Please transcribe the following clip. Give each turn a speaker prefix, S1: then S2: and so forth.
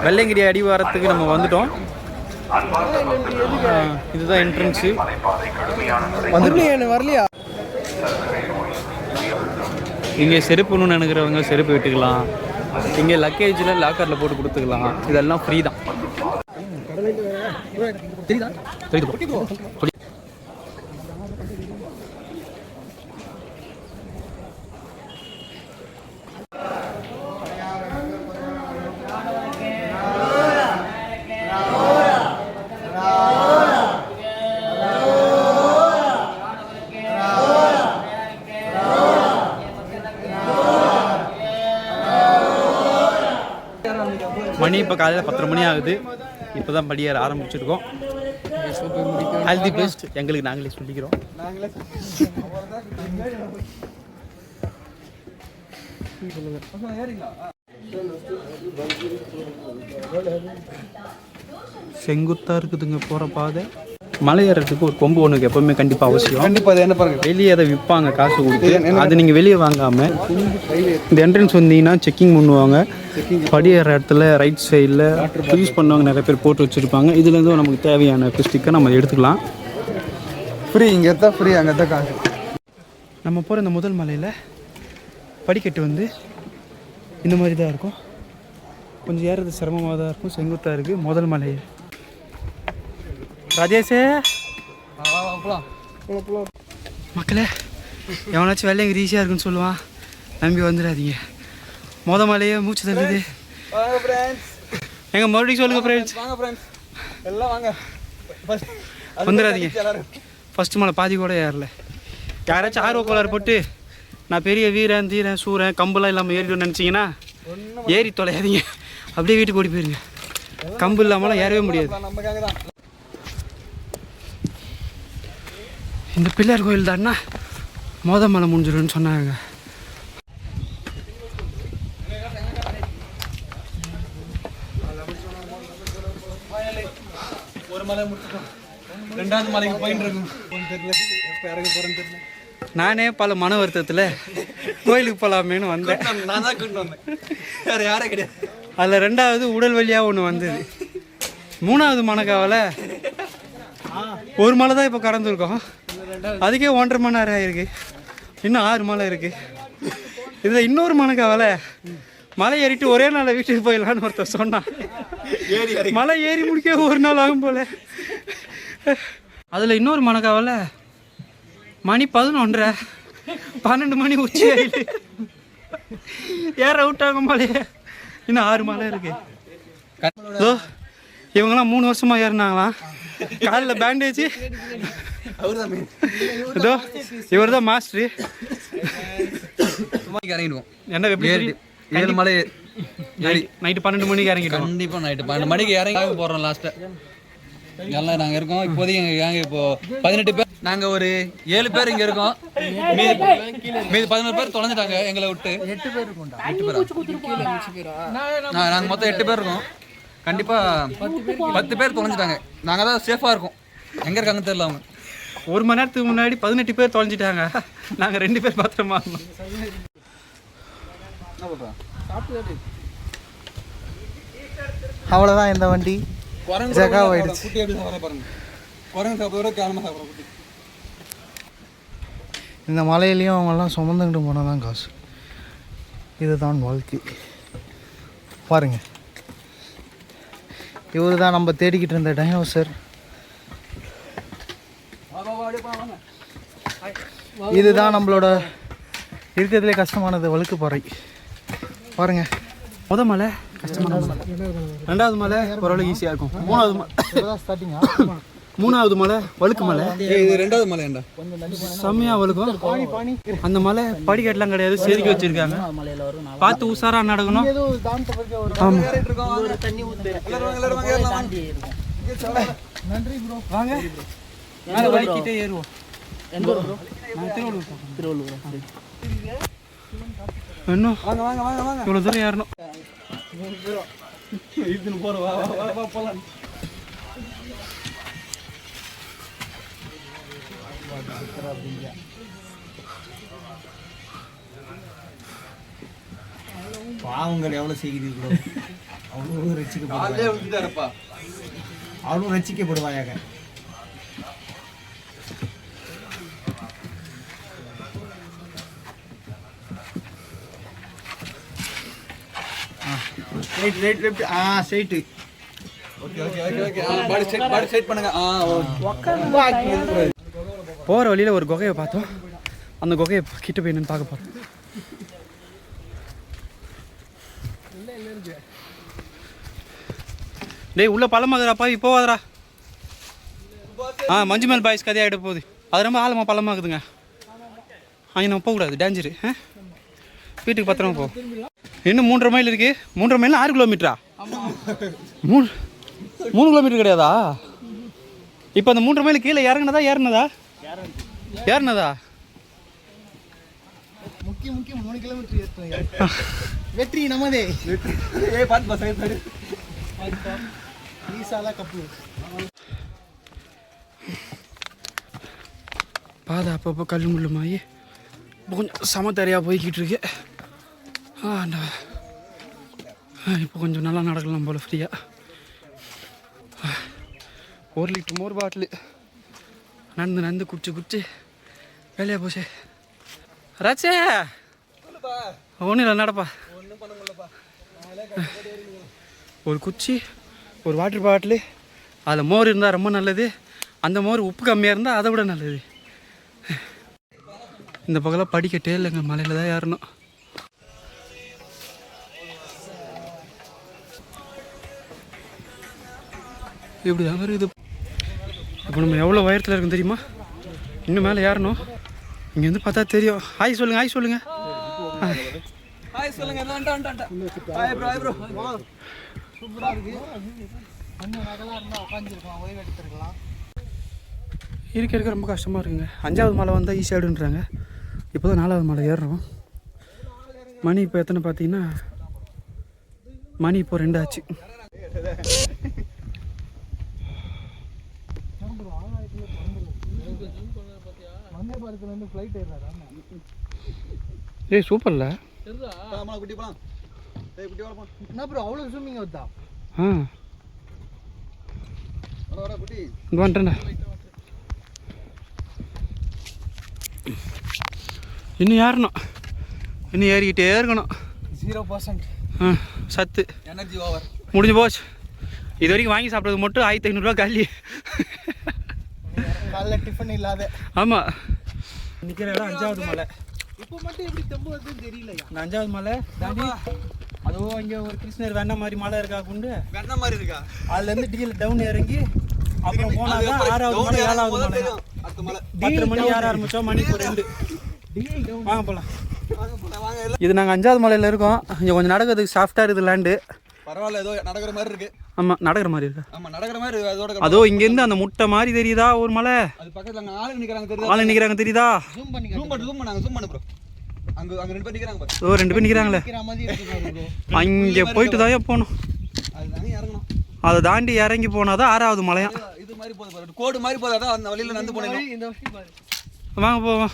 S1: வெள்ளையங்கிரி அடிவாரத்துக்கு நம்ம வந்துட்டோம். இதுதான் என்ட்ரன்ஸு.
S2: வரலையா?
S1: இங்கே செருப்புன்னு நினைக்கிறவங்க செருப்பு விட்டுக்கலாம். இங்கே லக்கேஜில் லாக்கரில் போட்டு கொடுத்துக்கலாம். இதெல்லாம் ஃப்ரீ தான். மணி இப்போ காலையில் 10:30 மணி ஆகுது. இப்போ தான் படியேற ஆரம்பிச்சிருக்கோம். All the best. எங்களுக்கு நாங்களே சொல்லிக்கிறோம். செங்குத்தாக இருக்குதுங்க போகிற பாதை. மலை ஏறதுக்கு ஒரு கொம்பு ஒன்றுக்கு எப்பவுமே கண்டிப்பாக அவசியம்.
S2: கண்டிப்பாக என்ன பாருங்க,
S1: வெளியே அதை விற்பாங்க காசு கொடுத்து. அதை நீங்கள் வெளியே வாங்காமல் இந்த என்ட்ரன்ஸ் வந்தீங்கன்னா செக்கிங் பண்ணுவாங்க. படி ஏற இடத்துல ரைட் சைடில் யூஸ் பண்ணுவாங்க, நிறைய பேர் போட்டு வச்சுருப்பாங்க. இதுலேருந்து நமக்கு தேவையான பிஸ்டிக்கை நம்ம எடுத்துக்கலாம்.
S2: ஃப்ரீ. இங்கே தான் ஃப்ரீ, அங்கே தான் காசு.
S1: நம்ம போகிற இந்த முதல் மலையில் படிக்கட்டு வந்து இந்த மாதிரி தான் இருக்கும். கொஞ்சம் ஏறது சிரமமாக தான் இருக்கும். செங்குத்தாக இருக்குது முதல் மலை. ராஜேஷே மக்களே, எவனாச்சும் வெள்ளையங்கிரி ஈஸியாக இருக்குன்னு சொல்லுவான், நம்பி வந்துடாதீங்க. மலையே மூச்சு தள்ளுது. எங்க மறுபடியும் சொல்லுங்க ஃப்ரெண்ட்ஸ்.
S2: எல்லாம் வாங்க,
S1: வந்துடாதீங்க. ஃபஸ்ட்டு மலை பாதி கூட ஏறல. யாராச்சும் ஆர்வ கோளாறு போட்டு நான் பெரிய வீரன் தீரன் சூரன் கம்பெல்லாம் இல்லாமல் ஏறிட்டு நினச்சிங்கன்னா ஏறி தொலையாதீங்க. அப்படியே வீட்டுக்கு ஓடி போயிருங்க. கம்பு இல்லாமலாம் ஏறவே முடியாது. இந்த பிள்ளையார் கோயில் தான்னா மலை முடிஞ்சிடும்னு சொன்னாங்க.
S2: ஒரு மலை முடிச்சிட்டோம், 2வது மலைக்கு போயிட்டு இருக்கோம். எப்போ இறங்க போகிறேன்னு தெரியல.
S1: நானே பல மன வருத்தத்தில் கோயிலுக்கு போகலாமேன்னு வந்தேன்.
S2: நான் தான் கூப்பிட்டு வந்தேன், வேறு யாரே கிடையாது.
S1: அதில் 2வது உடல் வழியாக ஒன்று வந்தது. 3வது மனக்காவில் ஒரு மலை தான் இப்போ கடந்துருக்கோம். அதுக்கே 1.5 மணி நேரம் ஆகிருக்கு. இன்னும் 6 மலை இருக்குது. இதில் இன்னொரு மனக்காவில் மலை ஏறிட்டு ஒரே நாளில் வீட்டுக்கு போயிடலான்னு ஒருத்தர் சொன்னான். மலை ஏறி முடிக்க ஒரு நாள் ஆகும் போல். அதில் இன்னொரு மனக்காவில் மணி 11:30, 12 மணி உச்சி ஆகிட்டு ஏற விட்டாங்க மலையை. இன்னும் 6 மலை இருக்குது. இவங்கெல்லாம் 3 வருஷமாக ஏறினாங்களாம். காலில் பேண்டேஜ். இதோ இவர் தான் மாஸ்டரு.
S2: இறங்கிடுவோம்.
S1: என்ன எப்படி
S2: 7 மலை
S1: நைட்டு 12 மணிக்கு இறங்கிட்டோம்.
S2: கண்டிப்பாக நைட்டு 12 மணிக்கு இறங்கி போகிறோம். லாஸ்ட்டாக எல்லாம் நாங்கள் இருக்கோம். இப்போதைக்கு எங்கள் கேங்க இப்போது 18 பேர். நாங்கள் ஒரு 7 பேர் இங்கே இருக்கோம். மீது 11 பேர் தொலைஞ்சிட்டாங்க எங்களை விட்டு. 8 பேர் இருக்கோம். 8 பேரா? நாங்கள் மொத்தம் 8 பேர் இருக்கோம். கண்டிப்பாக 10 பேர் தொலைஞ்சிட்டாங்க. நாங்கள் தான் சேஃபாக இருக்கோம். எங்கே இருக்காங்கன்னு தெரியல. அவங்க
S1: 1 மணி நேரத்துக்கு முன்னாடி 18 பேர் தொலைஞ்சிட்டாங்க. நாங்கள் 2 பேர் பத்திரமா இருந்தோம்.
S2: அவ்வளோதான் இந்த வண்டி. இந்த மலையிலையும் அவங்கெல்லாம் சுமந்துக்கிட்டு போனால் தான் காசு. இதுதான் வாழ்க்கை. பாருங்க, இவர் தான் நம்ம தேடிக்கிட்டு இருந்த டைனோசர். இதுதான் நம்மளோட இருக்கிறதுலே கஷ்டமானது வழுக்கு பாறை. பாருங்க,
S1: முதல் மலை கஷ்டமான மலை. 2வது மலை ஓரளவு ஈஸியாக இருக்கும். 3வது மலை வழுக்கு மலை.
S2: இது 2வது மலையாண்டா,
S1: செம்மையாக வழுக்கும். அந்த மலை படிக்கட்டெலாம் கிடையாது, செதுக்கி வச்சுருக்காங்க. பார்த்து உஷாராக நடக்கணும். வாங்க மேலே வலிக்கிட்டே ஏறுவோம். திருவள்ளூர் இன்னும் இவ்வளோ தூரம் ஏறணும். போகலாம்.
S3: பாவங்கள் எவ்வளோ செய்கிறீர்களோ அவ்வளோ ரசிக்கப்படுவாங்க, அவ்வளோ ரசிக்கப்படுவாயாக. Right right left straight.
S2: Body straight பண்ணுங்க.
S1: போகிற வழியில் ஒரு குகையை பார்த்தோம். அந்த குகையை கிட்ட போய் என்னன்னு பார்க்க போகிறோம். டேய் உள்ள பள்ளமாக்குதுடாப்பா, இப்போ போவாதரா. மஞ்சுமேல் பாய்ஸ் கதையாகிட போகுது. அது ரொம்ப ஆழமாக பள்ளமாக்குதுங்க. அங்கே நம்ம போகக்கூடாது, டேஞ்சரு. வீட்டுக்கு பத்திரமா போ. இன்னும் 3.5 மைல் இருக்கு. 3.5 மைல் 6 கிலோமீட்டரா? 3 கிலோமீட்டர் கிடையாதா? இப்போ அந்த 3.5 மைல் கீழே ஏறினதா?
S3: முக்கியம் 3 கிலோமீட்டர் வெற்றி நமதே.
S1: பாதை அப்பப்போ கல் முள்ளுமாயி இப்போ கொஞ்சம் சமத்தரையாக போய்கிட்டு இருக்கு. இப்போ கொஞ்சம் நல்லா நடக்கலாம் போல் ஃப்ரீயாக. 1 லிட்டர் மோர் பாட்டிலு நடந்து குடிச்சு வேலையாக போச்சு. ராச்சே ஒன்றும் இல்லை, நடப்பா. ஒரு குச்சி, ஒரு வாட்டர் பாட்டிலு, அதில் மோர் இருந்தால் ரொம்ப நல்லது. அந்த மோர் உப்பு கம்மியாக இருந்தால் அதை விட நல்லது. இந்த பக்கம்லாம் படிக்கட்டே இல்லைங்க, மலையில் தான் ஏறணும். இப்படி தான் இருக்குது. இப்போ நம்ம எவ்வளோ உயரத்தில் இருக்குன்னு தெரியுமா? இன்னும் மேலே ஏறணும். இங்கேருந்து பார்த்தா தெரியும். ஹாய் சொல்லுங்கள்.
S2: ஹாய் சொல்லுங்க. Hi bro.
S3: சூப்பராக இருக்குது. கொஞ்சம் நகலாக இருந்தால் உட்காந்துருக்கலாம், ஓய்வு எடுத்துருக்கலாம்.
S1: இருக்க ரொம்ப கஷ்டமாக இருக்குங்க. 5வது மலை வந்தால் ஈஸியாகிடுன்றாங்க. இப்போ தான் 4வது மலை ஏறுறோம். மணி இப்போ எத்தனை பார்த்தீங்கன்னா, மணி இப்போ 2 ஆச்சு. ஏய் சூப்பர்ல.
S3: என்ன ப்ரோ அவ்வளோ ஸ்விம்மிங் வருதா?
S1: இங்கே வந்துட்டேண்ணா. இன்னும் ஏறணும், இன்னும் ஏறிக்கிட்டே இருக்கணும்.
S3: 0%
S1: சத்து
S2: எனர்ஜி ஓவர்
S1: முடிஞ்சு போச்சு. இது வரைக்கும் வாங்கி சாப்பிட்றது மட்டும் 1500 ரூபா காலி.
S3: காலைல டிஃபன் இல்லாத.
S1: ஆமாம். நிற்கிற இடம் 5வது மலை.
S3: இப்போ மட்டும் எப்படி தெம்பு வருதுன்னு தெரியலையா?
S1: இந்த 5வது மலை தாண்டி அதுவும் இங்கே ஒரு கிருஷ்ணர் வெண்ண மாதிரி மலை இருக்கா குண்டு.
S2: வெண்ண மாதிரி இருக்கா?
S1: அதுலேருந்து டீல டவுன் இறங்கி அப்புறம் போனால் தான் 6வது மலை 7வது மலை. 10 மணி ஏற ஆரம்பித்தோம், மணி இப்போ 2. வாங்க போகலாம். இது நாங்கள் 5வது மலையில் இருக்கோம். இங்கே கொஞ்சம் நடக்கிறதுக்கு சாஃப்டாக இருக்குது லேண்டு.
S2: பரவாயில்ல, ஏதோ நடக்கிற மாதிரி இருக்கு.
S1: ஆமாம் நடக்கிற மாதிரி இருக்கா?
S2: ஆமாம் நடக்கிற மாதிரி.
S1: அதோ இங்கேருந்து அந்த முட்டை மாதிரி தெரியுதா ஒரு மலை?
S2: அது பக்கத்தில் அங்கே ஆளுங்க நிற்கிறாங்க தெரியுதா?
S1: ஆளு நிற்கிறாங்க தெரியுதா?
S2: ஜூம் பண்ணு ப்ரோ. அங்கே 2 பேர் நிற்கிறாங்க பாரு.
S1: 2 பேர் நிற்கிறாங்களே. அங்கே போயிட்டு தான் போகணும்.
S2: அதுதாங்க இறங்கணும்.
S1: அதை தாண்டி இறங்கி போனால் தான் 6வது மலையா.
S2: இது மாதிரி போகுது பாரு, கோடு மாதிரி போகுது. அதான் அந்த வழியில் நடந்து போனேன்.
S3: இந்த வருஷம் பாரு.
S1: வாங்க போவோம்.